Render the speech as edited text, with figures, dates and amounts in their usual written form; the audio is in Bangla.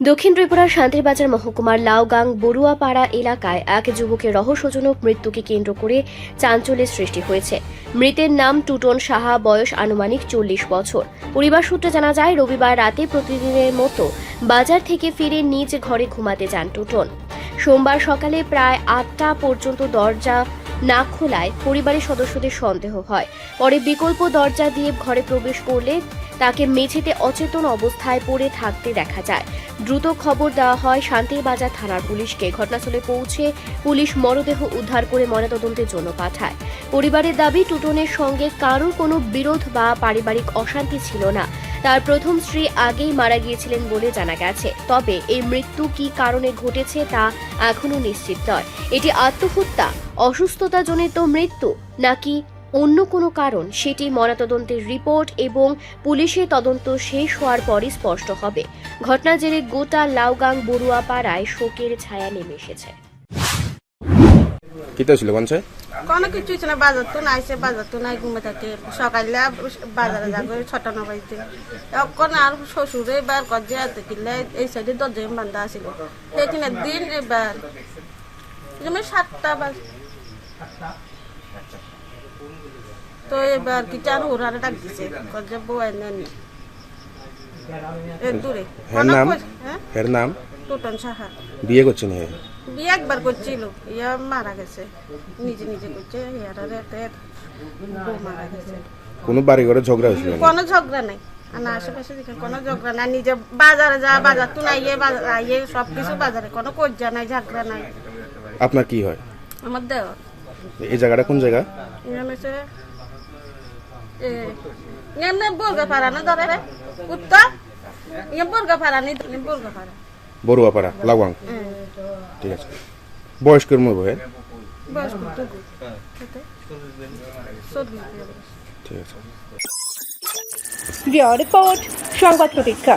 দক্ষিণ ত্রিপুরার শান্তিরবাজার মহকুমার লাউগাং বড়ুয়াপাড়া এলাকায় এক যুবকের রহস্যজনক মৃত্যুকে কেন্দ্র করে চাঞ্চল্যের সৃষ্টি হয়েছে। মৃতের নাম টুটন সাহা, বয়স আনুমানিক 40 বছর। পরিবার সূত্রে জানা যায়, রবিবার রাতে প্রতিদিনের মতো বাজার থেকে ফিরে নিজ ঘরে ঘুমাতে যান টুটন। সোমবার সকালে প্রায় 8টা পর্যন্ত দরজা না খোলায় পরিবারের সদস্যদের সন্দেহ হয়। পরে বিকল্প দরজা দিয়ে ঘরে প্রবেশ করলে তাকে মেঝেতে অচেতন অবস্থায় পড়ে থাকতে দেখা যায়। দ্রুত খবর দেওয়া হয় শান্তিরবাজার থানার পুলিশকে। ঘটনাস্থলে পৌঁছে পুলিশ মরদেহ উদ্ধার করে ময়নাতদন্তের জন্য পাঠায়। পরিবারের দাবি, টুটনের সঙ্গে কারোর কোনো বিরোধ বা পারিবারিক অশান্তি ছিল না। তার প্রথম স্ত্রী আগেই মারা গিয়েছিলেন বলে জানা গেছে। তবে এই মৃত্যু কী কারণে ঘটেছে তা এখনও নিশ্চিত নয়। এটি আত্মহত্যা, অসুস্থতাজনিত মৃত্যু নাকি অন্য কোনো কারণ, সেটি ময়নাতদন্তের রিপোর্ট এবং পুলিশের তদন্ত শেষ হওয়ার পরই স্পষ্ট হবে। ঘটনার জেরে গোটা লাউগাং বড়ুয়াপাড়ায় শোকের ছায়া নেমে এসেছে। কিতা ছিল কোনছে কোনো কিছু না, বাজার তো নাইছে, বাজার তো নাই, ঘুমে থাকে। সকালে বাজারে যাবে 6টা বাজতে, এখন আর শ্বশুরে এবার গজে হাতে কিনলে এই সাইডে দরজা বান্ধা আসিল। এখানে দিন এবার যেমন 7টা বাজে, তো এবার কি চার ওরারে ডাক দিছে, গজে বউ নেন দূরে। এর নাম টুটন সাহা। বিয়ে করছেন হে? বিয়ে একবার করছিল, ইয়া মারা গেছে, নিজে নিজে করছে, বউ মারা গেছে। কোনো বাড়ি ঘরে ঝগড়া হয়েছিল? কোনো ঝগড়া নাই, না আশেপাশে দেখে কোনো ঝগড়া নাই। নিজে বাজারে যা, বাজার তো নাই, আইয়ে সবকিছু বাজারে, কোনো কজ্জা নাই, ঝগড়া নাই। আপনার কি হয়? আমার দেওয়া এই জায়গাটা কোন জায়গা? এমনি বর্গা ফাড়া না ধরে উত্তর, ইয়ে বর্গা ফাড়া নেই, বর্গা ফাড়া বড়ুয়াপাড়া লাউগাং। ঠিক আছে। বয়স্কের মতো হয়? বয়স কত? ঠিক আছে। রিপোর্ট সংবাদ প্রতীক্ষা।